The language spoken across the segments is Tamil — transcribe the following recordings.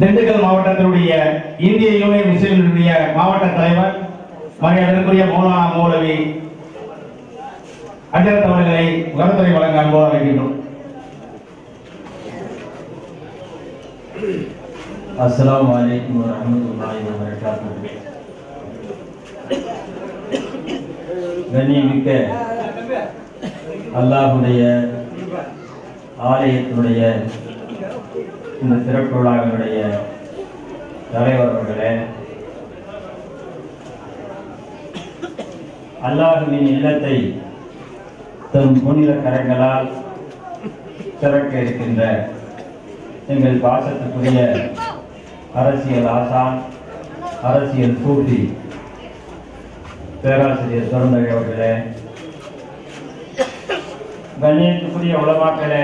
திண்டுக்கல் மாவட்டத்தினுடைய இந்திய யூனியன் முஸ்லிம்களுடைய மாவட்ட தலைவர் மரியாதைக்குரிய மௌலானா மௌலவி அஜரத் அவர்களை கருத்துரை வழங்க அன்போடு அழைக்கின்றோம். அஸ்ஸலாமு அலைக்கும் வரஹ்மத்துல்லாஹி வபரகாத்துஹு. கண்ணியமிக்க அல்லாஹ்வுடைய ஆலயத்தினுடைய இந்த சிறப்பு விழாவினுடைய தலைவர் அவர்களே, அல்லாஹ்வின் இல்லத்தை தம் புனித கரங்களால் திறக்க இருக்கின்ற எங்கள் பாசத்துக்குரிய அரசியல் ஆசான், அரசியல் சூஃபி பேராசிரியர் சுரந்தகை அவர்களே, கண்ணியத்துக்குரிய உலமாக்களே,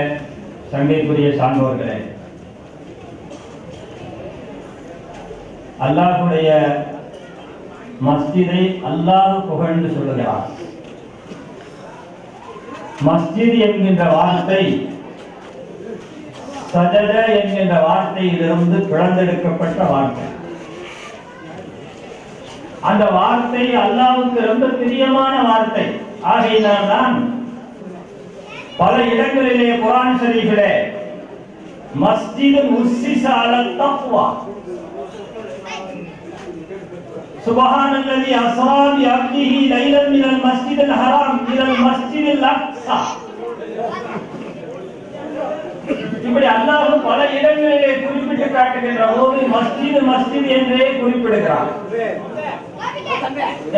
சங்கைக்குரிய சான்றோர்களே, அல்லாஹ்வுடைய மஸ்ஜிதை அல்லாஹ் புகழ்ந்து சொல்லுகிறார். மஸ்ஜித் என்கின்ற வார்த்தை சஜத என்கின்ற வார்த்தையிலிருந்து பிளந்தெடுக்கப்பட்ட வார்த்தை. அந்த வார்த்தை அல்லாஹ்வுக்கு ரொம்ப பிரியமான வார்த்தை. ஆகையினால்தான் பல இடங்களிலே குர்ஆன் ஷரீஃபிலே மஸ்ஜித் உஸ்ஸிஸ அலா தக்வா சுப்ஹானல்லதி அஸ்ரா பி அப்திஹி லைலன் மினல் மஸ்ஜிதில் ஹராம் இலல் மஸ்ஜிதில் அக்ஸா. இப்படி அல்லாஹ் பல இடங்களிலே குறிப்பிட்டு காட்டுகின்ற போது மஸ்ஜித் மஸ்ஜித் என்றே குறிப்பிடுகிறார்.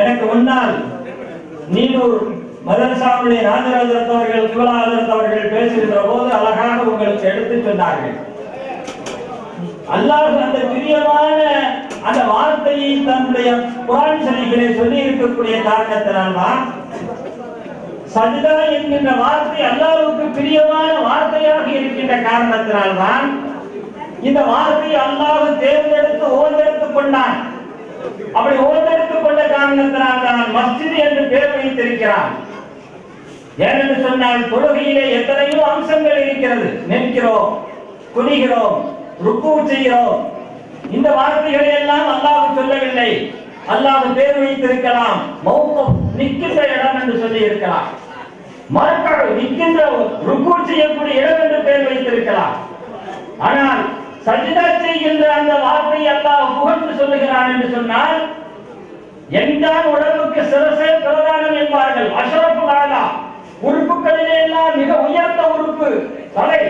எனக்கு முன்னால் நீனூர் மதரசாவுடைய ராஜராஜரத் அவர்கள், சிவலாஜரத் அவர்கள் பேசுகின்ற போது அழகாக உங்களுக்கு எடுத்து சொன்னார்கள். அல்லாஹ் அந்த பிரியமான அந்த வார்த்தையை தன்னுடைய குர்ஆன் ஷரீஃபிலே சொல்லி இருக்கக்கூடிய காரணத்தினால்தான் சஜ்தா என்கின்ற வார்த்தை அல்லாஹ்வுக்கு பிரியமான வார்த்தையாக இருக்கின்ற காரணத்தினால்தான் இந்த வார்த்தையை அல்லாஹ் தேர்ந்தெடுத்து ஓர்ந்தெடுத்துக் கொண்டான். அப்படி ஓர்ந்தெடுத்துக் கொண்ட காரணத்தினால்தான் மஸ்ஜித் என்று பெயர் வைத்திருக்கிறான். ஏனென்று சொன்னால் தொழுகையிலே எத்தனையோ அம்சங்கள் இருக்கிறது. நிற்கிறோம், குனிகிறோம், ருக்கு செய்கிறோம். இந்த வார்த்தைகளை எல்லாம் அல்லாஹ் சொல்லவில்லை. அல்லாஹ் பேர் வைத்திருக்கலாம். மௌகூப் நிற்கின்ற இடம் என்று சொல்லி இருக்கலாம். மர்கஅ நிற்கின்ற ருக்கு செய்யக்கூடிய இடம் என்று பேர் வைத்திருக்கலாம். ஆனால் சஜ்தா செய்கின்ற அந்த வார்த்தையை அல்லாஹ் புகழ்ந்து சொல்லுகிறான் என்று சொன்னால், என்தான் உடம்புக்கு சிரசே பிரதானம் என்பார்கள். அஷ்ரஃபுல் ஆலா, உறுப்புகளிலே எல்லாம் மிக உயர்ந்த உறுப்பு தலை.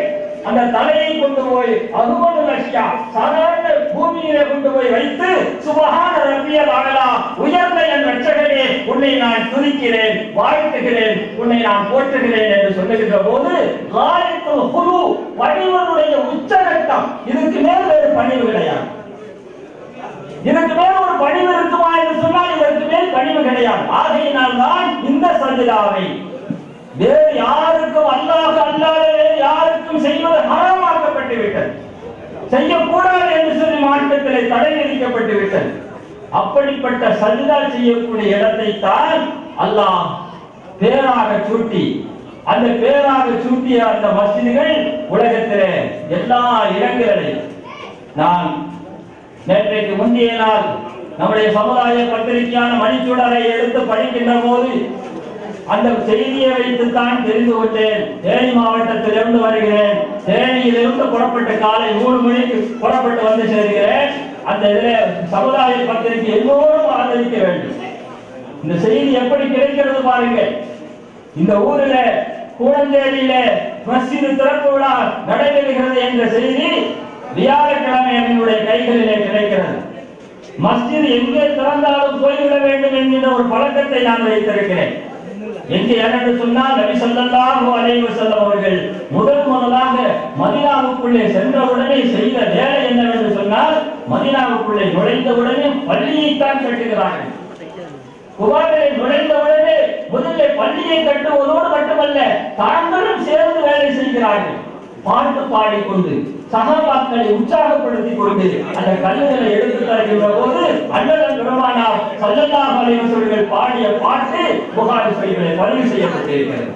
அந்த தலையை கொண்டு போய் அஹ்மது லஷ்யா சாதாரண பூமியிலே கொண்டு போய் வைத்து சுப்ஹான ரப்பியல் அலா, உயர்ந்த என் ரட்சகனே உன்னை நான் துதிக்கிறேன், வாழ்த்துகிறேன், உன்னை நான் போற்றுகிறேன் என்று சொல்லுகின்ற போது காயத்துல் குலு, பணிவனுடைய உச்சகட்டம். இதுக்கு மேல் வேறு பணிவு கிடையாது. இதற்கு மேல் ஒரு பணிவு இருக்குமா என்று சொன்னால் இதற்கு மேல் பணிவு கிடையாது. ஆகையினால் தான் இந்த சஜ்தாவை வேறு யாருக்கும் அல்லாஹ் அல்லாத வேறு யாருக்கும் செய்வது ஹராமாக்கப்பட்டு விட்டது. செய்யக்கூடாது என்று சொல்லி மார்க்கத்திலே தடை விதிக்கப்பட்டு விட்டது. அப்படிப்பட்ட சஜ்தா செய்யக்கூடிய இடத்தை தான் அல்லாஹ் பேராக சூட்டி, அந்த பேராக சூட்டிய அந்த மஸ்ஜிதுகள் உலகத்திலே எல்லா இடங்களிலும். நான் நேற்றைக்கு முந்தைய நாள் நம்முடைய சமுதாய பத்திரிகையான மணிச்சுடரை எடுத்து படிக்கின்ற போது அந்த செய்தியை வைத்துத்தான் தெரிந்து கொண்டேன். தேனி மாவட்டத்திலிருந்து வருகிறேன். தேனியிலிருந்து புறப்பட்டு காலை 3 மணிக்கு புறப்பட்டு வந்து சேர்கிறேன். அந்த இதில் சமுதாய பத்திரிகை எல்லோரும் ஆதரிக்க வேண்டும். இந்த செய்தி எப்படி கிடைக்கிறது பாருங்கள். இந்த ஊரில் கூடஞ்சேரியில மஸ்ஜித் திறப்பு விழா நடைபெறுகிறது என்ற செய்தி வியாழக்கிழமை என்னுடைய கைகளிலே கிடைக்கிறது. மஸ்ஜித் எங்கே திறந்தாலும் போய்விட வேண்டும் என்கிற ஒரு பழக்கத்தை நான் வைத்திருக்கிறேன். எங்கே என்று சொன்னால் நபி ஸல்லல்லாஹு அலைஹி வஸல்லம் அவர்கள் முதலாக மதீனாவுக்குள்ளே சென்றவுடனே செய்த வேலை என்னவென்று சொன்னால், மதீனாவுக்குள்ளே நுழைந்தவுடனே பள்ளியைத்தான் கட்டுகிறார்கள். குபாவிலே நுழைந்தவுடனே முதலில் பள்ளியை கட்டுவதோடு மட்டுமல்ல, தாங்களும் சேர்ந்து வேலை செய்கிறார்கள். பாட்டு பாடிக்கொண்டு சஹாபாக்களை உற்சாகப்படுத்திக் கொண்டு அந்த கல்லுகளை எடுத்து தருகின்ற போது அண்ணன் பெருமானார் ஸல்லல்லாஹு அலைஹி வஸல்லம் பாடிய பாட்டு புகாரி ஷரீஃபிலே பதிவு செய்யப்பட்டிருக்கிறது.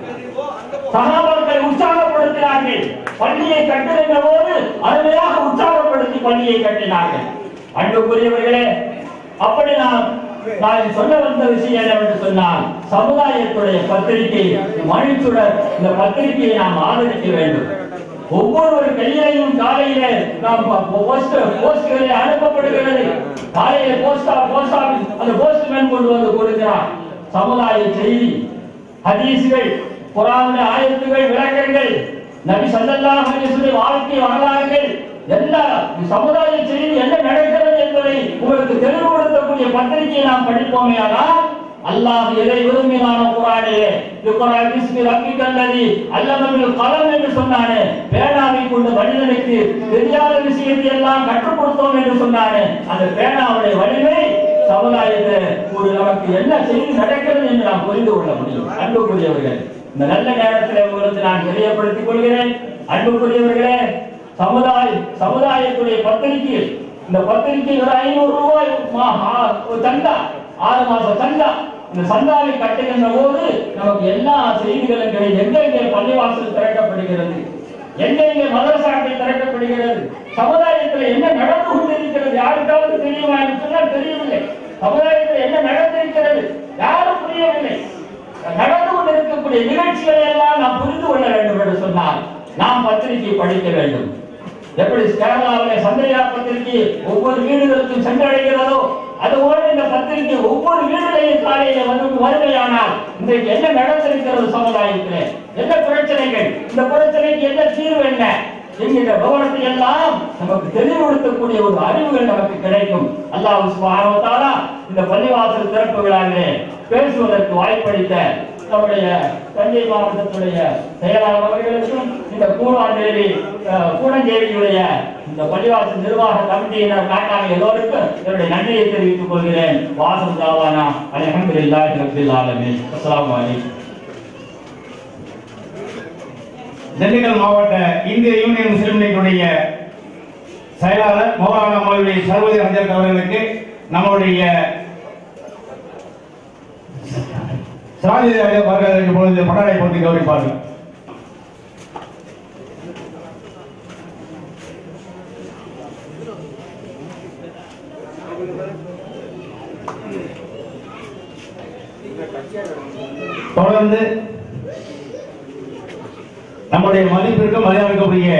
சஹாபாக்களை உற்சாகப்படுத்த தெளிவுபடுத்தினார்கள். பள்ளியை கட்டுகின்ற போது அருமையாக உற்சாகப்படுத்தி பள்ளியை கட்டினார்கள். அன்புக்குரியவர்களே, அப்படி நான் சொல்ல வந்த விஷயம் என்னவென்று சொன்னால், சமுதாயத்துடைய பத்திரிகை மணிச்சுடர், இந்த பத்திரிகையை நாம் ஆதரிக்க வேண்டும். ஒவ்வொரு கையிலையும் காலையிலே நாம் போஸ்ட்களை அனுப்பப்படுகிறது. காலையில போஸ்ட் ஆபீஸ் அந்த போஸ்ட்மேன் கொண்டு வந்து கொடுக்கிறார். சமுதாய செய்தி, ஹதீஸ்கள், குர்ஆன் ஆயத்துகள், விளக்கங்கள், நபி ஸல்லல்லாஹு அலைஹி வஸல்லம் வாழ்க்கை வரலாறுகள், எல்லா சமுதாய செய்தி என்ன நடக்கிறது என்பதை உங்களுக்கு தெளிவுபடுத்தக்கூடிய பத்திரிகையை நாம் படிப்போமே. ஆனால் அல்லாஹ் எதை விரும்பினானோ குர்ஆனிலே இக்ரா பிஸ்மி ரப்பிக்கல்லதி அல்லம பில் கலம் என்று சொன்னானே, பேனாவை கொண்டு மனிதனுக்கு தெரியாத விஷயத்தை எல்லாம் கற்றுக் கொடுத்தோம் என்று சொன்னானே, அந்த பேனாவுடைய வலிமை சமுதாயத்தில் ஒரு நமக்கு என்ன செய்தி நடக்கிறது என்று நாம் புரிந்து கொள்ள முடியும். அன்புக்குரியவர்கள், இந்த நல்ல நேரத்தில் உங்களுக்கு நான் தெரியப்படுத்திக் கொள்கிறேன். அன்புக்குரியவர்களே, சமுதாயத்துடைய பத்திரிகை, இந்த பத்திரிகை ஒரு 500 ரூபாய் சந்தா, 6 மாச சந்தா. இந்த சந்தாவை கட்டுகின்ற போது நமக்கு எல்லா செய்திகளும் கிடையாது. எங்கெங்கே பள்ளிவாசல் திறக்கப்படுகிறது, எங்கெங்கே மதரசாக்கள் திறக்கப்படுகிறது, சமுதாயத்தில் என்ன நடந்து கொண்டிருக்கிறது யாருக்காவது தெரியுமா என்று சொன்னால் தெரியவில்லை. சமுதாயத்தில் என்ன நடந்திருக்கிறது யாரும் புரியவில்லை. நடந்து கொண்டிருக்கக்கூடிய நிகழ்ச்சிகளை எல்லாம் நாம் புரிந்து கொள்ள வேண்டும் என்று சொன்னால் நாம் பத்திரிகை படிக்க வேண்டும். எப்படி கேரளாவிலே சந்திரியா பத்திரிகை ஒவ்வொரு வீடுகளுக்கும் சென்றடைகிறதோ, அதுபோல இந்த பத்திரிகை ஒவ்வொரு வீடுகளையும் காலையில வந்து வருகையானால் இன்றைக்கு என்ன நடந்திருக்கிறது, சமுதாயத்திலே என்ன பிரச்சனைகள், இந்த பிரச்சனைக்கு என்ன தீர்வு என்ன என்கிற விவரத்தை எல்லாம் நமக்கு தெளிவுபடுத்தக்கூடிய ஒரு அறிவுகள் நமக்கு கிடைக்கும். அல்லாஹ் சுப்ஹானஹு வ தஆலா இந்த பள்ளிவாசல் திறப்பு விழாவிலே பேசுவதற்கு வாய்ப்பளித்த நம்முடைய தஞ்சை மாவட்டத்துடைய செயலாளர் அவர்களுக்கும், இந்த கூடஞ்சேரியுடைய இந்த பள்ளிவாசல் நிர்வாக கமிட்டியினர் நாட்டாளர் எல்லோருக்கும் என்னுடைய நன்றியை தெரிவித்துக் கொள்கிறேன். வாசல் தாவானா அல்ஹம்துலில்லாஹி ரப்பில் ஆலமீன். அஸ்ஸலாமு அலைக்கும். திண்டுக்கல் மாவட்ட இந்திய யூனியன் முஸ்லிம் லீக்குடைய செயலாளர் மௌலானா மௌலவி சர்வதி ஹஜரத் அவர்களுக்கு நம்முடைய சிராஜி அவர்களுக்கு பொழுது பட்டாடை போட்டி கௌரவிப்பார்கள். தொடர்ந்து நம்முடைய மதிப்பிற்கு மரியாதைக்குரிய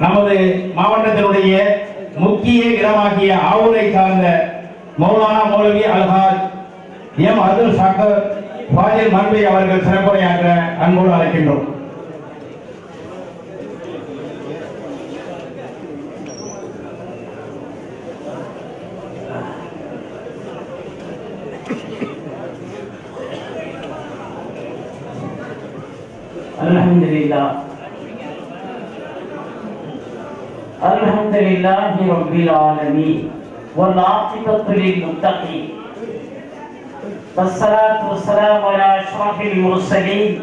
நமது மாவட்டத்தினுடைய முக்கிய இடமாகிய ஆவூரை சார்ந்த மௌலானா மௌலவி அல்ஹாஜ் எம் அப்துல் ஷாக்கர் ஃபாஜில் மன்வி அவர்கள் சிறப்புரையாற்ற அன்போடு அழைக்கின்றோம். அல்ஹம்துலில்லாஹி ரப்பில் ஆலமீன் வல் ஆகிபத்து லில் முத்தகீன் வஸ்ஸலாத்து வஸ்ஸலாமு அலா அஷ்ரஃபில் முர்ஸலீன்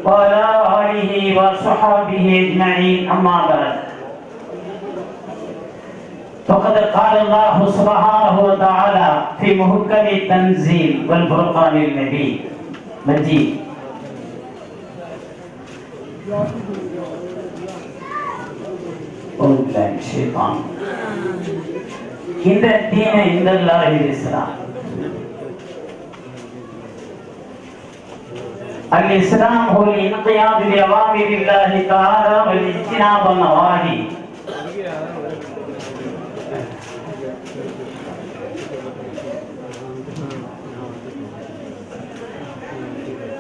வ அலா ஆலிஹி வ ஸஹாபிஹி அஜ்மஈன். அம்மா பஅத். فقد قال الله سبحانه وتعالى في محكم التنزيل والفرقان المجيد إن الدين عند الله الإسلام. الإسلام هو الانقياد لأوامر الله تعالى والاجتناب النواهي.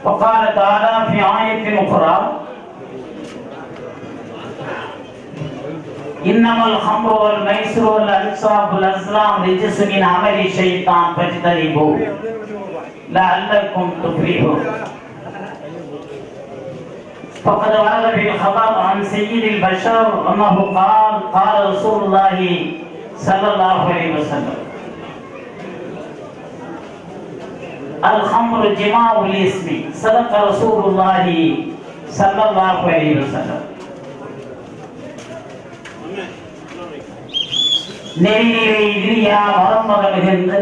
وقال تعالى في آية أخرى: إنما الخمر والميسر والأنصاب والأزلام رجس من عمل الشيطان فاجتنبوه لعلكم تفلحون. فقد ورد في الخبر عن سيد البشر أنه قال رسول الله صلى الله عليه وسلم: الخمر جماع الاسم. صدق رسول الله صلى الله عليه وسلم. நெறிநிலை இனியா மரமகழ்ந்து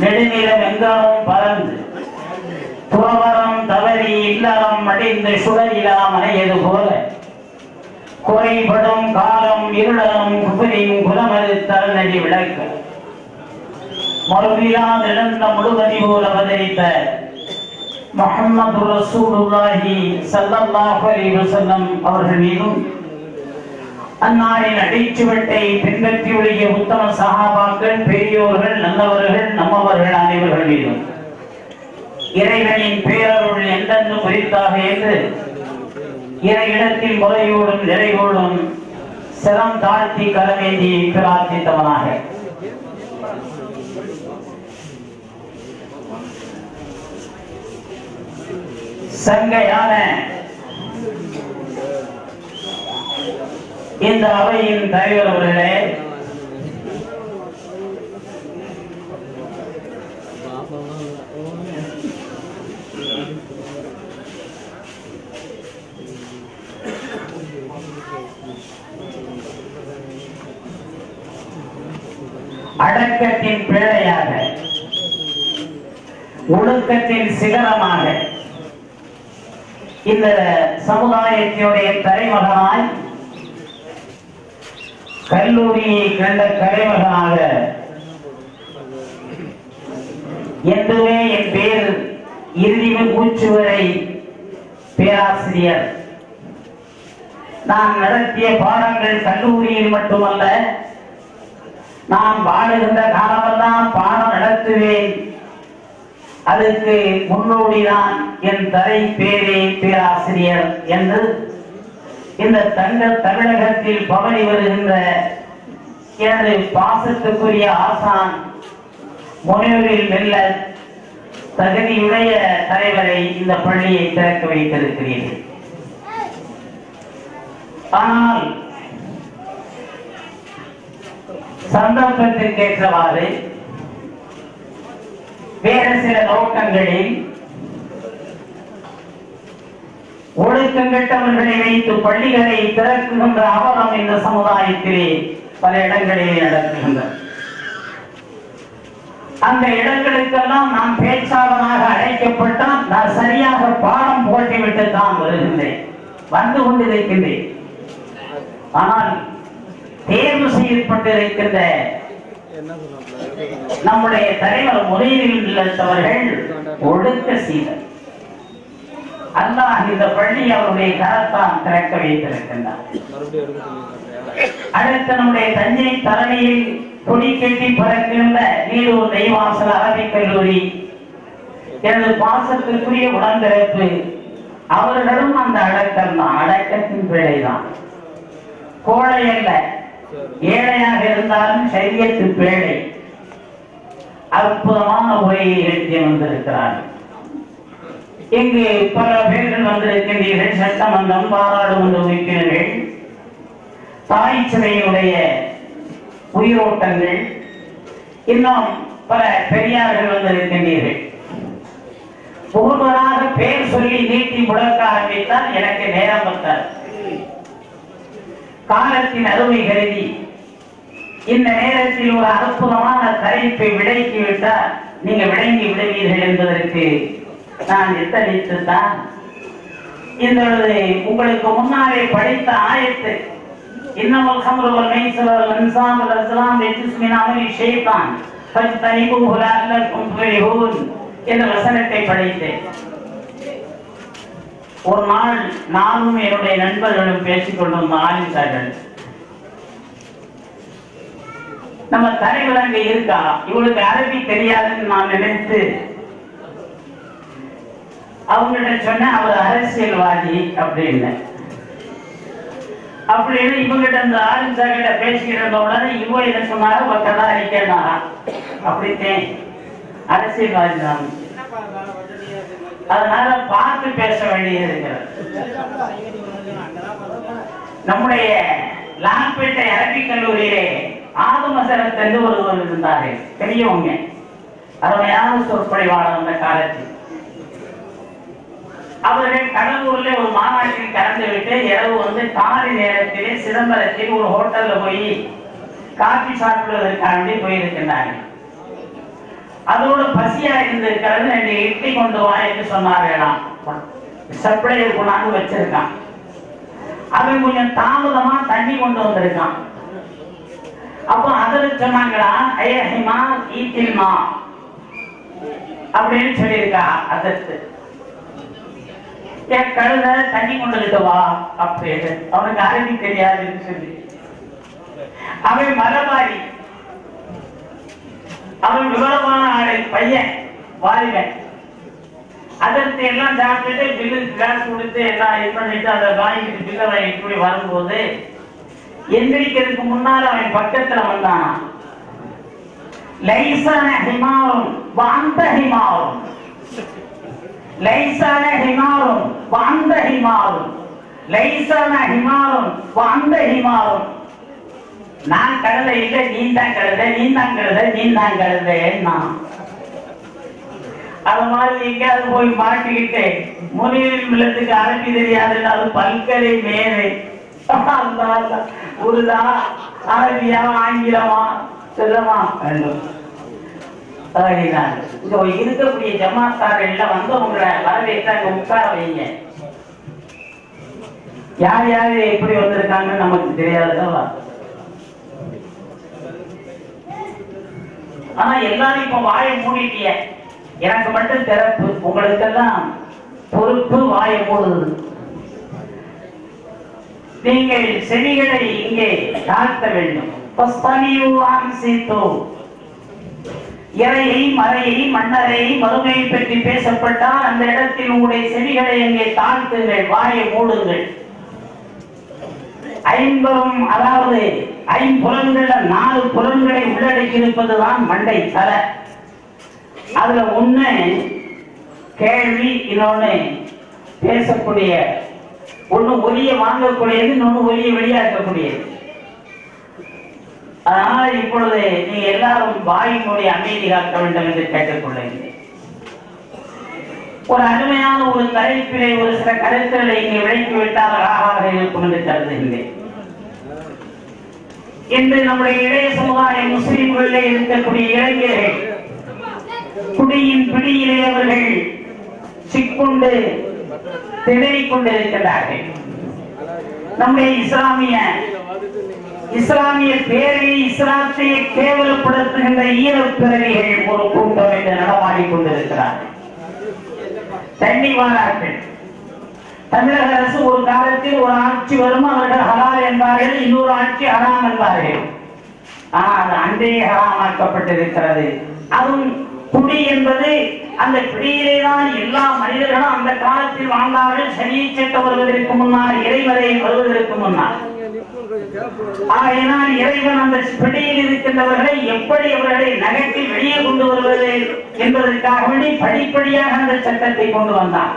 நெடுநிலம் எங்காவும் பறந்து துறவரம் தவறி இல்லறம் அடைந்து சுடரிலா மனையது போல குறைபடும் காலம் இருளரும் குபரின் குலமது தரநடி விளக்க மறுவிழா நிழந்த முழுவதி போல் அவதரித்த முஹம்மது ரசூலுல்லாஹி ஸல்லல்லாஹு அலைஹி வஸல்லம் அவர்கள் மீதும் அன்னாரின் அடிச்சுவட்டை பின்பற்றி ஒழிய உத்தம சஹாபாக்கள் பெரியோர்கள் நல்லவர்கள் நம்மவர்கள் அனைவர்கள் மீதும் இறைவனின் பேரருள் எந்தெந்த குறித்தாக என்று இறையிடத்தில் முறையோடும் நிறைவோடும் சிரம் தாழ்த்தி கரவேந்தி பிரார்த்தித்தவனாக சங்கையான இந்த அவையின் தலைவர் அவர்களே, அடக்கத்தின் பிள்ளையாக ஒழுக்கத்தின் சிகரமாக இந்த சமுதாயத்தினுடைய தலைமகனாய் கல்லூரியை கண்ட கலைமகனாக என்றுமே என் பேர் இறுதி மூச்சு வரை பேராசிரியர். நான் நடத்திய பாடங்கள் கல்லூரியில் மட்டுமல்ல, நான் வாழுகின்ற காலமெல்லாம் பாடம் நடத்துவேன். அதுக்கு முன்னோடிதான் என் தலை பேரே பேராசிரியர் என்று இந்த தங்க தமிழகத்தில் பவனி வருகின்ற எனது பாசத்துக்குரிய ஆசான் முனைவரில் வெல்ல தகுதியுடைய தலைவரை இந்த பள்ளியை திறக்க வைத்திருக்கிறீர்கள். ஆனால் சந்தர்ப்பத்திற்கேற்றவாறு வேறு சில நோக்கங்களில் ஒழுக்கங்கெட்டவர்களை வைத்து பள்ளிகளை திறக்குகின்ற அவலம் இந்த சமுதாயத்திலே பல இடங்களிலே நடக்குகின்றன. அந்த இடங்களுக்கெல்லாம் நான் பேச்சாளராக அழைக்கப்பட்டால் நான் சரியாக பாடம் போட்டிவிட்டு தான் வருகின்றேன், வந்து கொண்டிருக்கின்றேன். ஆனால் தேர்வு செய்யப்பட்டிருக்கின்ற நம்முடைய தலைவர் முறையில் உள்ளவர்கள் ஒழுக்க சீலர். அல்லாஹ் இந்த பள்ளி அவருடைய கரத்தான் திறக்க வைத்திருக்கின்றார். அடுத்த நம்முடைய தஞ்சை தலைமையில் கொடி கட்டி பறக்கின்ற நீடூர் தெய்வாசல் அரபிக் கல்லூரி எனது பாசத்திற்குரிய உடன்பிறப்பு. அவர்களும் அந்த அடக்கம் தான், அடக்கத்தின் பிள்ளைதான். கோழை அல்ல, ஏழையாக இருந்தாலும் சரியத்து பேழை. அற்புதமான உரையை எழுதி வந்திருக்கிறார்கள். இங்கு பல பேர்கள் வந்திருக்கின்றீர்கள். சட்டமன்றம், பாராளுமன்ற உறுப்பினர்கள், தாய் சிலையுடைய உயிரோட்டங்கள், இன்னும் பல பெரியார்கள் வந்திருக்கின்றீர்கள். ஒவ்வொருவராக பேர் சொல்லி நீட்டி முழக்க ஆரம்பித்தால் எனக்கு நேரம் பத்தாது. காலத்தின் அருமை கருதி இந்த நேரத்தில் ஒரு அற்புதமான தலைப்பை விளக்கிவிட்டால் நீங்க விளங்கி விடுவீர்கள் என்பதற்கு நான் எத்தனித்துத்தான் இந்த உங்களுக்கு முன்னாலே படித்த ஆயத்து இன்னமும் சமூக என்ற வசனத்தை படித்தேன். ஒரு நாள் நானும் என்னுடைய நண்பர்களும் பேசிக் கொண்டிருந்த ஆலிம்சார்கள், நம்ம தலைவர் அங்க இருக்கா, இவளுக்கு அரபி தெரியாதுன்னு நான் நினைத்து அவங்ககிட்ட சொன்ன அவர் அரசியல்வாதி அப்படின்னு. அப்படின்னு இவங்கிட்ட இந்த ஆலிம்சார்கிட்ட பேசிக்கிட்டு இருந்த உடனே இவ என்ன சொன்னாங்க, ஒக்கதா இருக்கேன்னாரா, அப்படித்தேன் அரசியல்வாதி தான். அதனால பார்த்து பேச வேண்டியது இருக்கிறது. நம்முடைய லால்பேட்டை அரபிக் கல்லூரியிலே ஆதுமசரத் என்று ஒருவர் இருந்தாரு, பெரியவங்க, அருமையான சொற்பொழிவாளர். அந்த காலத்தில் அவர்கள் கடலூர்ல ஒரு மாநாட்டில் கலந்து விட்டு இரவு வந்து காலை நேரத்திலே சிதம்பரத்தில் ஒரு ஹோட்டல்ல போய் காபி சாப்பிடுவதற்காண்டி போயிருக்கின்றார்கள். அதோட பசியா இருந்திருக்கிறது. 2 இட்லி கொண்டு வா என்று சொன்னார்களாம். சப்ளையர் கொண்டாந்து வச்சிருக்கான். அவன் கொஞ்சம் தாமதமா தண்ணி கொண்டு வந்திருக்கான். அப்ப அதில் சொன்னாங்களா, ஐயஹிமா ஈத்தில்மா அப்படின்னு சொல்லியிருக்கா. அதற்கு என் கழுத தண்ணி கொண்டுகிட்டு வா அப்படின்னு. அவனுக்கு அரபி தெரியாதுன்னு சொல்லி அவன் மரபாரி, அவன் விவரமான ஆளு பையன் வாலிபன். அதற்கு எல்லாம் சாப்பிட்டுட்டு பில்லு கிளாஸ் கொடுத்து எல்லாம் இது பண்ணிட்டு அதை வாங்கிட்டு பில்லை இப்படி வரும்போது எந்திரிக்கிறதுக்கு முன்னால அவன் பக்கத்துல வந்தான். லைசான ஹிமாரும் வாந்த ஹிமாரும், லைசான ஹிமாரும் வாந்த ஹிமாரும், லைசான ஹிமாரும் வாந்த ஹிமாரும். நான் கழுதை இல்லை, நீ தான் கழுதை, நீ தான் கழுதை, நீ தான் கழுதைன்னா அது மாதிரி எங்கேயாவது போய் மாட்டிக்கிட்டு முனிவின் மில்லத்துக்கு அரபி தெரியாதுன்னு அது பல்கலை மேலே உருதா அரபியா ஆங்கிலமா சொல்லமா வேண்டும். இருக்கக்கூடிய ஜமாத்தார்கள் எல்லாம் வந்து உங்களை வரவேற்று அங்க உட்கார வைங்க. யார் யாரு எப்படி வந்திருக்காங்கன்னு நமக்கு தெரியாதுல்லவா? ஆனா எல்லாரும் இப்ப வாயை மூடிட்டிய. எனக்கு மட்டும் திறப்பு, உங்களுக்கெல்லாம் பொறுப்பு வாயை மூடுது. நீங்கள் செடிகளை இங்கே தாழ்த்த வேண்டும். இறையை மறையை மன்னரை மறுமையை பற்றி பேசப்பட்டால் அந்த இடத்தில் உங்களுடைய செடிகளை இங்கே தாழ்த்துங்கள், வாயை மூடுங்கள். ஐம்பரும், அதாவது 5 புலன்கள் 4 புலன்களை உள்ளடக்கி இருப்பதுதான் மண்டை தலை. அதுல ஒண்ணு கேள்வி, இன்னொன்னு பேசக்கூடிய, ஒண்ணு ஒலிய வாங்கக்கூடியது, இன்னொன்னு ஒலிய வெளியாக்கக்கூடியது. அதனால இப்பொழுது நீங்க எல்லாரும் வாயினுடைய அமைதி காக்க வேண்டும் என்று கேட்டுக்கொள்ளுங்கள். ஒரு அருமையான ஒரு தலைப்பிலே ஒரு சில கருத்துக்களை இங்கே விளக்கிவிட்டால் அழகாக இருக்கும் என்று கருதுகின்றேன். இன்று நம்முடைய இளைய சமுதாய முஸ்லிம்களிலே இருக்கக்கூடிய இளைஞர்கள் குடியின் பிடியிலே அவர்கள் சிக்குண்டு திணறிக் கொண்டிருக்கிறார்கள். நம்முடைய இஸ்லாமிய பேரை, இஸ்லாத்தை கேவலப்படுத்துகின்ற ஈரப்பிறவிகள் ஒரு கூட்டம் என்று நடமாடிக் கொண்டிருக்கிறார்கள். தண்ணிவாரார்கள். தமிழக அரசு ஒரு காலத்தில் ஒரு ஆட்சி வரும், அவர்கள் ஹலால் என்பார்கள், இன்னொரு ஆட்சி ஹராம் என்பார்கள். ஆனால் அது அன்றே ஹராமாக்கப்பட்டிருக்கிறது. அதுவும் குடி என்பது அந்த பிடியிலேதான் எல்லா மனிதர்களும் அந்த காலத்தில் வாழ்ந்தார்கள். சனியை சட்டம் வருவதற்கு முன்னால், இறைவரை வருவதற்கு முன்னால். ஆகையினால் இறைவன் அந்த பிடியில் இருக்கின்றவர்களை எப்படி அவர்களை நகர்த்தி வெளியே கொண்டு வருவது என்பதற்காக வேண்டி படிப்படியாக அந்த சட்டத்தை கொண்டு வந்தான்.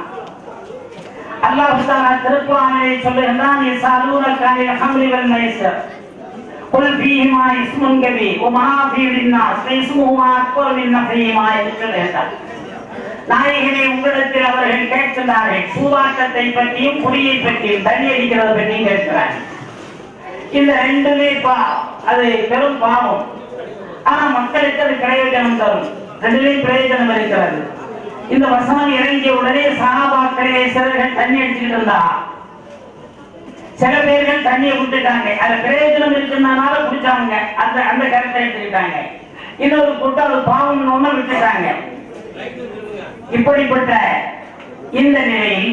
அல்லாஹ் தஆலா திருக்குர்ஆனிலே சொல்லுகின்றான், யஸஅலூனக அனில் ஹம்ரி வல் மைஸர் குல் ஃபீஹிமா இஸ்முன் கபீர் வ மனாஃபிஉ லின்னாஸ் வ இஸ்முஹுமா அக்பர் மின் நஃபிஹிமா என்று சொல்லுகின்றான். நாயகனே, உங்களிடத்தில் அவர்கள் கேட்கின்றார்கள், சூதாட்டத்தை பற்றியும் குடியை பற்றியும், தண்ணி அடிக்கிறதை பற்றியும் கேட்கிறார்கள். இந்த ரெண்டுமே அது பெரும் பாவம். ஆனா மக்களுக்கு அது பிரயோஜனம் தரும். ரெண்டுமே பிரயோஜனம் இருக்கிறது. இந்த வசனம் இறங்கிய உடனே சஹாபாக்களே சிலர்கள் தண்ணி அடிச்சுட்டு இருந்தா, சில பேர்கள் தண்ணியை விட்டுட்டாங்க. அது பிரயோஜனம் இருக்குனால குடிச்சாங்க, அந்த கருத்தை எடுத்துக்கிட்டாங்க. இன்னொரு கூட்டம் அது பாவம் ஒண்ணு விட்டுட்டாங்க. இப்படிப்பட்ட இந்த நிலையில்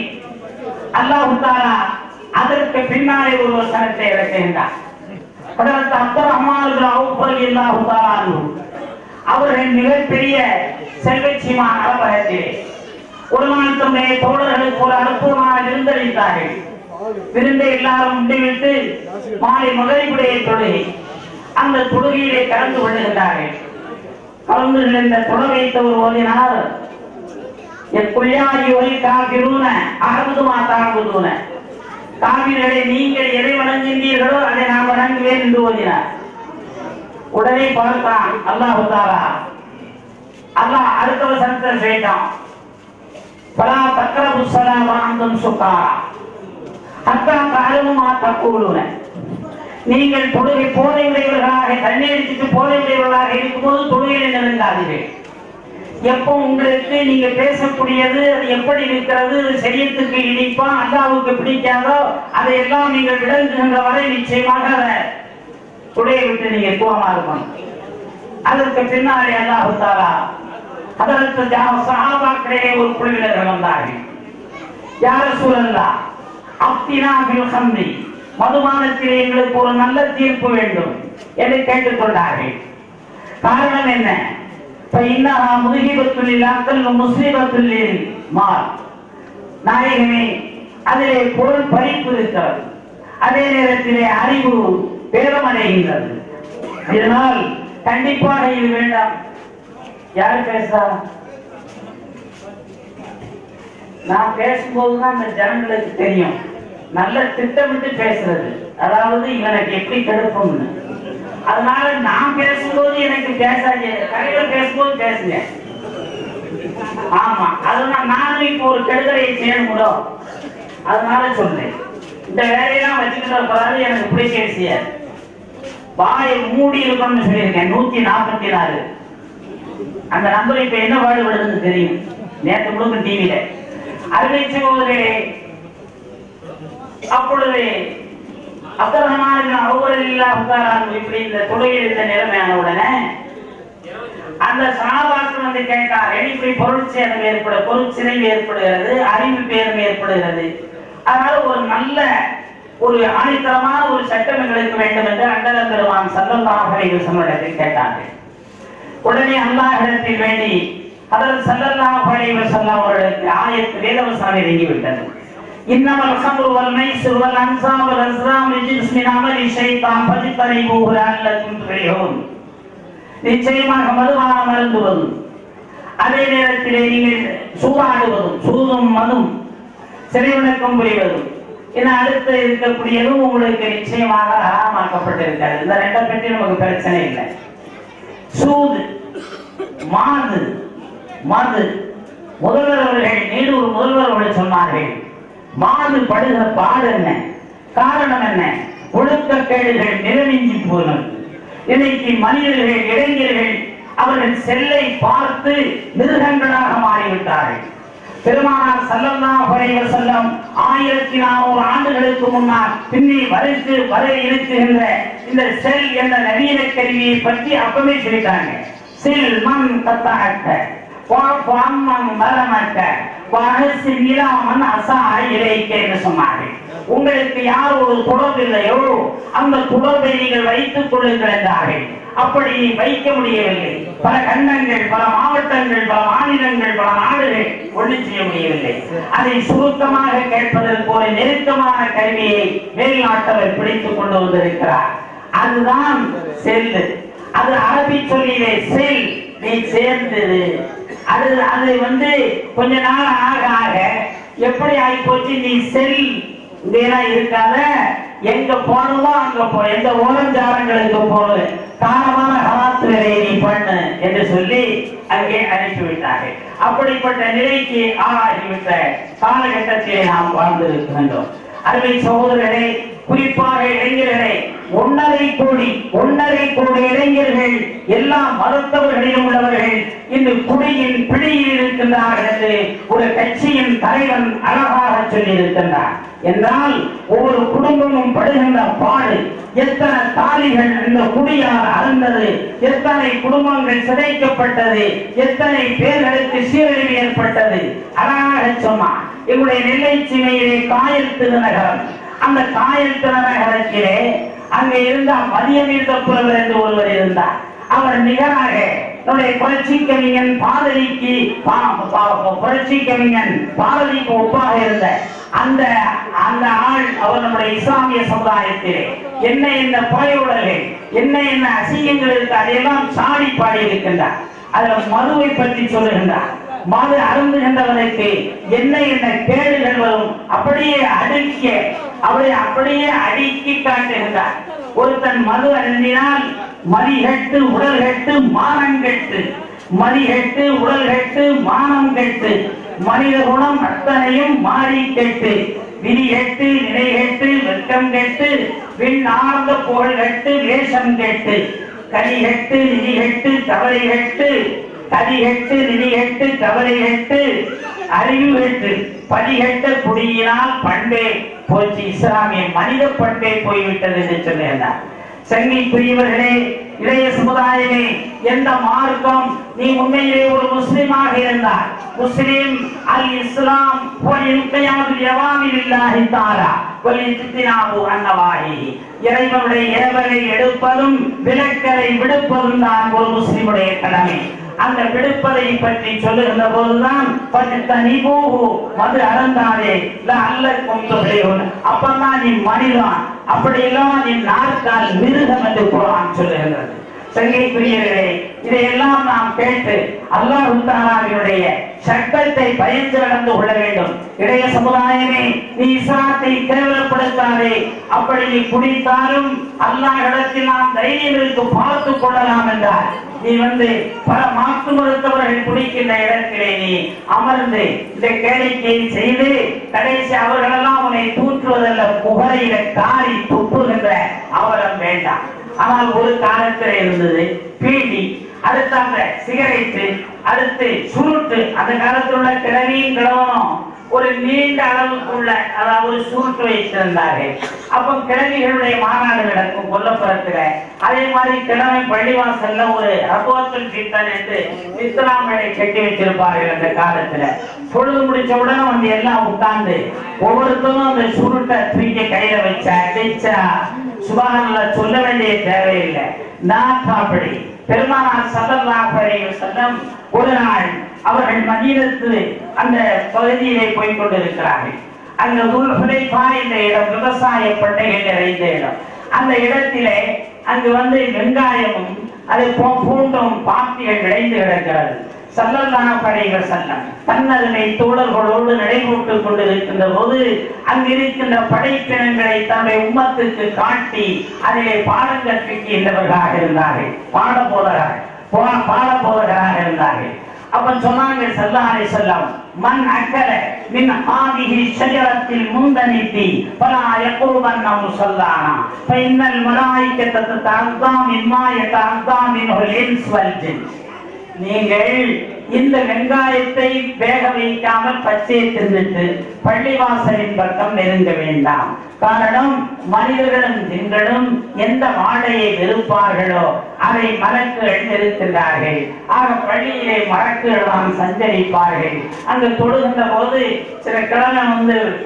அல்லாஹ் தஆலா அதற்கு பின்னாலே ஒரு வசனத்தை இறக்குகின்றார். அப்துல் ரஹ்மான் இப்னு அவுஃப் ரலியல்லாஹு தஆலா அன்ஹு அவர்கள் மிகப்பெரிய செல்வச்சிமான அரபகத்திலே ஒரு நாள் தம்முடைய தோழர்களுக்கு ஒரு அற்புதமான விருந்தளித்தார்கள். விருந்தை எல்லாரும் முடிவிட்டு மாலை மகரிபுடைய தொழுகை, அந்த தொழுகையிலே கலந்து கொள்ளுகின்றார்கள். கலந்து இந்த தொழுகைத்தவர் ஓதினார், காவிரிகளை நீங்கள் எதை வணங்குகின்றீர்களோ அதை நான் வணங்குவேன் என்று ஓதினார். உடனே பார்த்தான் அல்லாஹ் தஆலா, அல்லாஹ் அடுத்த வசனத்தை சொல்லிட்டான், பலா தக்ரபு ஸலாத வஅன்தும் சுகாரா ஹத்தா தஅலமு மா தகூலுன. நீங்கள் தொழுகை போதை உடையவர்களாக, தண்ணீர் அடித்து போதை உடையவர்களாக இருக்கும்போது தொழுகையில் நெருங்காதீர்கள். எப்போ உங்களுக்கு நீங்க பேசக்கூடியது அது எப்படி இருக்கிறது, சரியத்துக்கு இனிப்பா அல்லாஹ்வுக்கு பிடிக்காதோ அதையெல்லாம் நீங்கள் விளங்குகின்ற வரை நிச்சயமாக அதை துடைய விட்டு நீங்க தூரமா இருக்கணும். அதற்கு பின்னாலே அல்லாஹ் தஆலா அதற்கு சஹாபாக்களே ஒரு குழுவினர்கள் வந்தார்கள். யா ரசூலல்லாஹ் அஃப்தினா பில் ஹம்ரி, மதுபானத்திலே எங்களுக்கு ஒரு நல்ல தீர்ப்பு வேண்டும் என்று கேட்டுக்கொண்டார்கள். காரணம் என்ன? فإنها مذهبة للعقل ومصيبة للمال. நாயகமே, அதிலே பொருள் பறிப்பு இருக்கிறது, அதே நேரத்திலே அறிவு பேதமடைகின்றது. இதனால் கண்டிப்பாக இது வேண்டாம். யார் பேசுறா? நான் பேசும்போதுதான் அந்த ஜனங்களுக்கு தெரியும் நல்ல திட்டமிட்டு பேசுறது, அதாவது இவனுக்கு எப்படி கெடுப்போம்னு. அதனால நான் பேசும்போது எனக்கு பேசாதீங்க, தலைவர் பேசும்போது பேசுங்க. ஆமா, அதனால நானும் இப்போ ஒரு கெடுதலையை செய்யணும், அதனால சொல்றேன். இந்த வேலையெல்லாம் வச்சுக்கிட்டு எனக்கு பிடிச்ச விஷயம் வாயை மூடி இருக்கணும்னு சொல்லியிருக்கேன். 144 அந்த நம்பர் இப்ப என்ன பாடுபடுதுன்னு தெரியும். நேற்று முழுக்க டிவியில அறிவிச்ச போது அப்பொழுது இப்படி இந்த தொழுகையில் இருந்த நிலைமையான உடனே அந்த சஹாபாக்கள் வந்து கேட்டார், இப்படி பொருட்சேதம் பொருட்சிதைவு ஏற்படுகிறது, அறிவு பேதம் ஏற்படுகிறது, அதனால ஒரு நல்ல ஒரு ஆணித்தரமான ஒரு சட்டம் எங்களுக்கு வேண்டும் என்று அண்டலம் பெருமான் ஸல்லல்லாஹு அலைஹி வஸல்லம் கேட்டார்கள். உடனே அல்லாஹ்விடத்தில் வேண்டி ஹதரத் ஸல்லல்லாஹு அலைஹி வஸல்லம் அவர்களுக்கு ஆயத் வேதவசனம் இறங்கிவிட்டது. இன்னமல் ஹம்ரு வல் மைஸிர் வல் அன்சாப் வல் அஸ்லாம் ரிஜ்ஸ் மின் அமலி ஷைத்தான் ஃபஜ்தனிபூஹு லஅல்லக்கும் துஃப்லிஹூன். நிச்சயமாக மதுபானம் அருந்துவதும் அதே நேரத்திலே நீங்கள் சூதாடுவதும் சூதும் மதும் சிறைவணக்கம் புரிவதும் இன்னும் அடுத்து இருக்கக்கூடியதும் உங்களுக்கு நிச்சயமாக ஹராமாக்கப்பட்டிருக்கிறது. இந்த ரெண்டை பற்றி நமக்கு பிரச்சனை இல்லை. சூது, மாது, மது முதல்வர் அவர்கள் நீடூர் முதல்வர் அவர்கள் சொன்னார்கள், மாது படுகிற பாடு என்ன, காரணம் என்ன? ஒழுக்கக்கேடுகள் நிலவிஞ்சி போனது. இன்னைக்கு மனிதர்கள் இளைஞர்கள் அவர்கள் செல்லை பார்த்து மிருகங்களாக மாறிவிட்டார்கள். பெருமானார் ஸல்லல்லாஹு அலைஹி வஸல்லம் 1400 ஆண்டுகளுக்கு முன்னால் பின்னி வர இருக்குகின்ற இந்த செல் என்ற நவீன கருவியை பற்றி அப்பவே சொல்லிட்டாங்க. சில் மன் கத்தஹக்க வாஃபம்மன் மரமக்க வஹசி நிலாமன் அஸாஹ இலைக்க என்று சொன்னார்கள். உங்களுக்கு யார் ஒரு தொடர்பு இல்லையோ அந்த தொடர்பை நீங்கள் வைத்துக் கொள்ளுங்கள் என்றார்கள். அப்படி வைக்க முடியவில்லை. பல கண்டங்கள், பல மாவட்டங்கள், பல மாநிலங்கள், பல நாடுகள் ஒன்றும் செய்ய முடியவில்லை. அதை சுருக்கமாக கேட்பதற்கு ஒரு நெருக்கமான கருவியை வெளிநாட்டவர் பிடித்துக் கொண்டு வந்திருக்கிறார். அதுதான் செல்லு. அது அரபி சொல்லிலே செல், நீ சேர்ந்தது. அது கொஞ்ச நாள் ஆக ஆக எப்படி ஆகி போச்சு, நீ செல் இருக்காத, எங்க போனதோ அங்க போ, எந்த ஓரஞ்சாரங்களுக்கு போனது காரணமான ஹராத்து வேலையை நீ பண்ணு என்று சொல்லி அங்கே அனுப்பிவிட்டார்கள். அப்படிப்பட்ட நிலைக்கு ஆளாகிவிட்ட காலகட்டத்திலே நாம் வாழ்ந்திருக்கின்றோம். அருமை சகோதரர்களே, குறிப்பாக இளைஞர்களே, 1.5 கோடி இளைஞர்கள் எல்லா மதத்தவர்களிலும் உள்ளவர்கள் இந்த குடியின் பிடியில் இருக்கின்றார்கள் என்று ஒரு கட்சியின் தலைவன் அழகாக சொல்லி இருக்கின்றார். என்றால் ஒவ்வொரு குடும்பமும் படுகின்ற பாடு, எத்தனை தாலிகள் இந்த குடியால் அறந்தது, எத்தனை குடும்பங்கள் சிதைக்கப்பட்டது, எத்தனை பேர்களுக்கு சீரழிவு ஏற்பட்டது அழகாக சொன்னார். எங்களுடைய நெல்லை சீமையிலே காயல் திருநகரம், அந்த காயல் திருநகரத்திலே அங்கே இருந்த மதியமீர்த்த புலவர் என்று ஒருவர் இருந்தார். அவர் நிகராக நம்முடைய புரட்சி கவிஞன் பாரதிக்கு ஒப்பாக இருந்த அந்த ஆள் அவர் நம்முடைய இஸ்லாமிய சமுதாயத்திலே என்ன புறையுடல்கள், என்ன அசிங்கங்கள் இருக்கு, அதையெல்லாம் சாடி பாடி இருக்கின்றார். அதில் மதுவை பற்றி சொல்லுகின்றார். மது அருந்துகின்றவனுக்கு என்ன கேடுகள் வரும் அப்படியே அடுக்கி காட்டுகின்றார். ஒருத்தன் மது அருந்தினால் மதிகெட்டு உடல் கெட்டு மானம் கெட்டு, மதிகெட்டு உடல் கெட்டு மானம் கெட்டு, மனித குணம் அத்தனையும் மாறி கெட்டு, விதி கெட்டு நிலை கெட்டு வெட்கம் கெட்டு, விண்ணார்ந்த புகழ் கெட்டு வேஷம் கெட்டு, கனி கெட்டு நிதி கெட்டு தவறி கெட்டு, கதிகெட்டு நிதிகெட்டு கவலைகெட்டு அறிவுகெட்டு பதிகெட்ட குடியினால் பண்பே போச்சு, இஸ்லாமிய மனித பண்பே போய்விட்டது என்று சொல்லுகிறார். சங்கிக்குரியவர்களே, இளைய சமுதாயமே, எந்த மார்க்கம் நீ உண்மையிலே ஒரு முஸ்லிமாக இருந்தால், முஸ்லிம் அல் இஸ்லாம் இறைவனுடைய ஏவலை எடுப்பதும் விலக்கலை விடுப்பதும் தான் ஒரு முஸ்லிமுடைய கடமை. அந்த விடுப்பதை பற்றி சொல்லுகின்ற போதுதான் மது அறந்தாரே அப்பதான் நீ மனிதன், அப்படி எல்லாம் நீ நாற்கால் மிருகம் என்று குர்ஆன் சொல்லுகிறது. சங்கைக்குரியவர்களே, இதையெல்லாம் நாம் கேட்டு அல்லாஹ் தஆலாவினுடைய சட்டத்தை பயந்து நடந்து கொள்ள வேண்டும். இளைய சமுதாயமே, நீ இஸ்லாத்தை கேவலப்படுத்தாதே. அப்படி நீ குடித்தாலும் அல்லாஹ் இடத்தில் நாம் தைரியம் இருக்கு பார்த்துக் கொள்ளலாம் என்றார். நீ பல மாற்று மருத்துவர்கள் குடிக்கின்ற இடத்திலே நீ அமர்ந்து இந்த கேளிக்கையை செய்து கடைசி அவர்களெல்லாம் உன்னை தூற்றுவதல்ல, புகழையில காரி துப்புகின்ற அவலம் வேண்டாம். ஆனால் ஒரு காலத்தில் இருந்தது பீடி, அடுத்தாங்க சிகரெட்டு, அடுத்து சுருட்டு. அந்த காலத்தில் உள்ள கிழவியும் கிழவனும் ஒரு நீண்ட அளவுக்குள்ள அதாவது சுருட்டு வைத்திருந்தார்கள். அப்ப கிழவிகளுடைய மாநாடு நடக்கும் கொல்லப்புறத்துல. அதே மாதிரி கிழமை பள்ளிவாசல்ல ஒரு ரபோத்தல் சீத்தன் என்று இஸ்லாமலை கட்டி வச்சிருப்பார்கள். அந்த காலத்துல பொழுது முடிச்ச உடனே எல்லாம் உட்கார்ந்து ஒவ்வொருத்தரும் அந்த சுருட்டை தூக்கி கையில வச்சா அடிச்சா சுபஹானல்லாஹ் சொல்ல வேண்டிய தேவையில்லை. நாற்படி பெருமானார் ஸல்லல்லாஹு அலைஹி வஸல்லம் ஒரு நாள் அவர்கள் மதீனத்து அந்த பகுதியிலே போய் கொண்டிருக்கிறார்கள். அங்க துல்ஹுலைஃபா என்ற இடம் விவசாய பண்ணைகள் நிறைந்த இடம். அந்த இடத்திலே அங்கு வெங்காயமும் அது பூண்டும் பாத்திகள் விளைந்து கிடக்கிறது. ஸல்லல்லாஹு அலைஹி வஸல்லம் தன்னருமை தோழர்களோடு நடைபோட்டுக் கொண்டிருக்கின்ற போது அங்கிருக்கின்ற படைப்பினங்களை தன்னுடைய உம்மத்துக்கு காட்டி அதிலே பாடம் கற்பிக்கின்றவர்களாக இருந்தார்கள், பாட போதகராக இருந்தார்கள். அப்ப சொன்னாங்க ஸல்லல்லாஹு அலைஹி வஸல்லம், மன் அக்கல மின் ஹாதிஹி ஷஜரத்தில் முந்தனிதி ஃபலா யக்ருபன்ன முஸல்லானா ஃபஇன்னல் மலாயிகத ததஅஸா மிம்மா யதஅஸா மின்ஹுல் இன்ஸ் வல் ஜின். நீங்கள் இந்த வெங்காயத்தை வேக வைக்காமல் பச்சையை தின்னுட்டு பள்ளிவாசலின் பக்கம் நெருங்க வேண்டாம். காரணம், மனிதர்களும் ஜின்களும் எந்த வாடையை வெறுப்பார்களோ அதை மலக்குகள் நிறுத்துகிறார்கள். ஆக பள்ளியிலே மலக்குகள் தான் சஞ்சரிப்பார்கள். அங்கு தொழுகின்ற போது சில கிழமை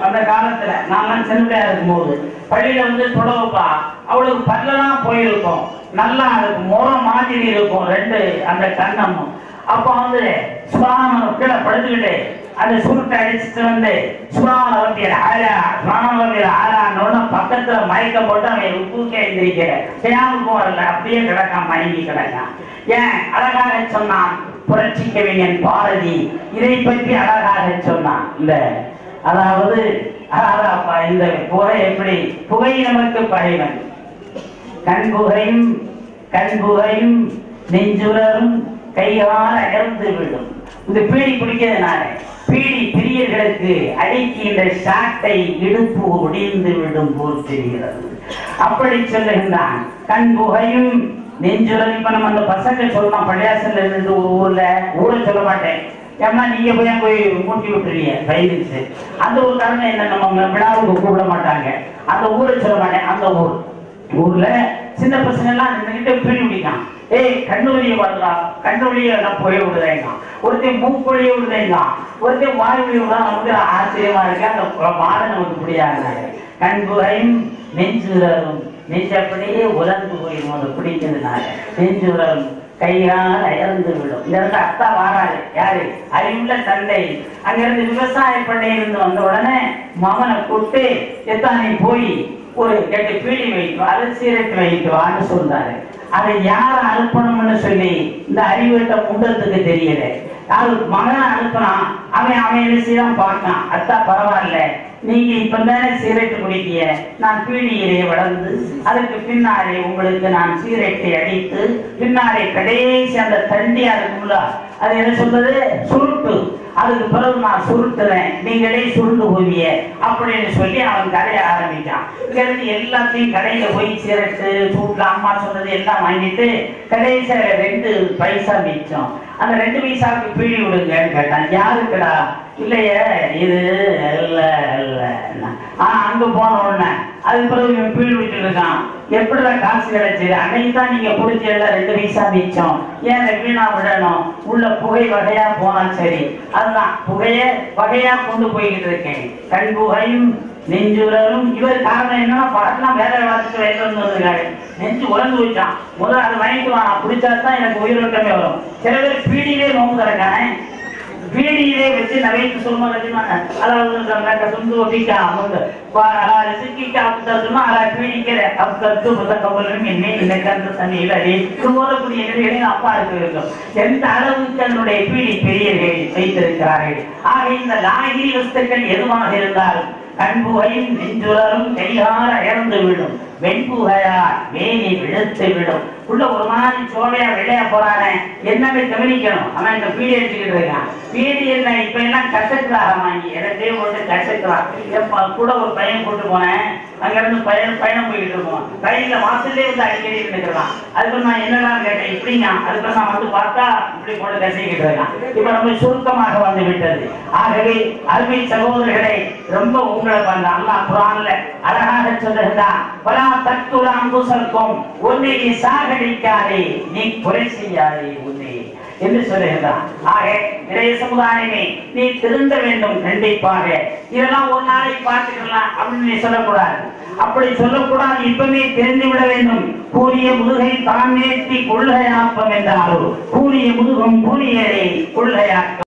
அந்த காலத்துல நான் சின்னதா இருக்கும் போது பள்ளியில தொழவப்பா, அவளுக்கு பல்லெல்லாம் போயிருக்கும், நல்லா இருக்கும், முறம் மாதிரி இருக்கும் ரெண்டு அந்த கண்ணமும். அப்ப சுபான கீழே படுத்துக்கிட்டு அந்த சுருட்டை அடிச்சுட்டு சுபானவத்தியர் ஆறான்னு பக்கத்துல மயக்கம் போட்டு அவன் தூக்கி எழுந்திருக்கிற தேமுக்கும் வரல, அப்படியே கிடக்கான், மயங்கி கிடக்கான். ஏன் அழகாக சொன்னான் புரட்சி கவிஞன் பாரதி, இதை பற்றி அழகாக சொன்னான். அதாவது இந்த புகை எப்படி புகை நமக்கு பகைவன், கண்புகையும் நெஞ்சுரரும் கையால் அகர்ந்து விடும். இந்த பீடி குடிக்கிறதுனால பீடி பிரியர்களுக்கு அடிக்கின்ற சாட்டை இடுப்பு ஒடிந்து விடும் போல் தெரிகிறது. அப்படி சொல்லுகின்றான். கண்புகையும் நெஞ்சுரல். இப்ப நம்ம அந்த பசங்க சொல்லலாம், பள்ளியாசல்ல இருந்து ஒரு ஊரை சொல்ல மாட்டேன், ஏன்னா நீங்க போய் மூட்டி விட்டுறீங்க பயந்துச்சு. அந்த ஒரு காரணம் என்ன, நம்ம விழாவுக்கு கூப்பிட மாட்டாங்க, அந்த ஊரை சொல்ல மாட்டேன். அந்த ஊர்ல சின்ன பசங்க எல்லாம் நின்றுகிட்டு பீடி குடிக்கான். கண்ணு வழியை பாருங்களா, கண்ணு வழியை எல்லாம் போய் விடுதேங்க, ஒருத்தர் மூக்கொழிய விடுதேங்க, ஒருத்தர் வாய் வழி விட. ஆச்சரியமா இருக்கு, அந்த மாடை நமக்கு பிடியாது. கண்புகையும் நெஞ்சுரலும், நெஞ்சு அப்படியே உலர்ந்து போயிடும் அது பிடிக்கிறதுனால. நெஞ்சுரலும் கையால் அயர்ந்து விடும். இந்த இடத்துல அத்தா வாராது யாரு, அறிவுள்ள தந்தை. அங்கிருந்து விவசாய பண்ணையிலிருந்து வந்த உடனே மகனை கூட்டு எத்தானே போய் ஒரு 8 பீடி வைக்கும், அது சீரட்டு வைக்குவான்னு சொன்னாரு. அதை யார அனுப்பணும்னு சொல்லி இந்த அறிவுட்ட முண்டத்துக்கு தெரியல. மகனை அனுப்பினான், அவன் என்ன செய்யலாம் பார்த்தான். அத்தா பரவாயில்ல, நீங்க இப்பதானே சீரட்டு குடிக்கிய, நான் பீடியிலே வளர்ந்து அதுக்கு பின்னாலே உங்களுக்கு நான் சீரட்டை அடித்து பின்னாலே கடைசி அந்த தண்டியா இருக்கும்ல, அது என்ன சொல்றது சுருட்டு, அதுக்கு பிறகு நான் சுருட்டுறேன், நீங்களே சுருண்டு போவிய அப்படின்னு சொல்லி அவன் கடையை ஆரம்பிச்சான். இங்கிருந்து எல்லாத்தையும் கடையில போய் சிரட்டு சூட்ல அம்மா சொன்னது எல்லாம் வாங்கிட்டு கடைசியில 2 பைசா மிச்சம். அந்த 2 பைசாவுக்கு பீடி விடுங்கன்னு கேட்டான். யாருக்குடா? இல்லையே இது இல்ல இல்ல. அங்க போன உடனே அதுக்கு பிறகு இவன் பீடி விட்டுட்டு இருக்கான். எப்படிதான் காசு கிடைச்சது? அன்னைக்கு தான் நீங்க பிடிச்ச 2 பைசா மிச்சம், ஏன் வீணா விடணும்? உள்ள புகை வகையா போனா சரி. அதுதான் புகைய வகையா கொண்டு போய்கிட்டு இருக்கேன். கண் புகையும் நெஞ்சுரலும். இவர் காரணம் என்னன்னா படம்லாம் வேற வாசிச்சு வைக்கிறது. நெஞ்சு உலர்ந்து வச்சான். முதல்ல அதை வாங்கிட்டு வாங்க, பிடிச்சாதான் எனக்கு உயிரோட்டமே வரும். சில பேர் பீடியிலே நோம்பு தரக்கானே, பீடியிலே வச்சு நகைத்து சொல்லுவாங்க. அதாவது அப்பா இருக்கும். எந்த அளவுக்கு தன்னுடைய பீடி பெரியர்கள் வைத்திருக்கிறார்கள். ஆக இந்த லாகிரி வஸ்துக்கள் எதுவாக இருந்தாலும் கண்புகையும் நெஞ்சுரலும் கையார அயர்ந்து விடும், வெண்புகையார் வேலி விழுத்து விடும். உள்ள ஒரு மாதிரி சோழையா வெள்ளையா போறானே, என்னன்னு கவனிக்கணும். அவன் இந்த பீடி அடிச்சுக்கிட்டு இருக்கான். பீடி என்ன இப்ப எல்லாம் கசக்குறாக வாங்கி எனக்கே போட்டு கசக்குறான். கூட ஒரு பையன் கூட்டு போனேன். அங்க இருந்து பயணம் போயிட்டு இருக்கோம். கையில வாசல்லே வந்து அடிக்கடி இருந்துக்கலாம். அதுக்கு நான் என்னெல்லாம் கேட்டேன், இப்படிங்க. அதுக்கு நான் வந்து பார்த்தா இப்படி போட்டு கசக்கிட்டு இருக்கான். இப்ப நம்ம சுருக்கமாக வந்து விட்டது. ஆகவே அருமை சகோதரர்களை, ரொம்ப உங்களை பண்ண அல்லாஹ் குர்ஆன்ல அழகாக சொல்லுகிறான், வலா தக்துலாம் குசல்கும், உன்னை நீ சாகடிக்காதே, நீ கொலை செய்யாதே உன்னை என்று சொல்லுகிறான். ஆக நிறைய சமுதாயமே நீ திருந்த வேண்டும். கண்டிப்பாக இதெல்லாம் ஒரு நாளைக்கு பார்த்துக்கலாம் அப்படின்னு நீ சொல்லக்கூடாது. அப்படி சொல்லக்கூடாது. இப்பவே தெரிந்து விட வேண்டும். கூறிய முதுகை தான் நேர்த்தி கொள்கையாப்பம் என்றாரோ, கூறிய முதுகும் கூறியதை கொள்கையாக்க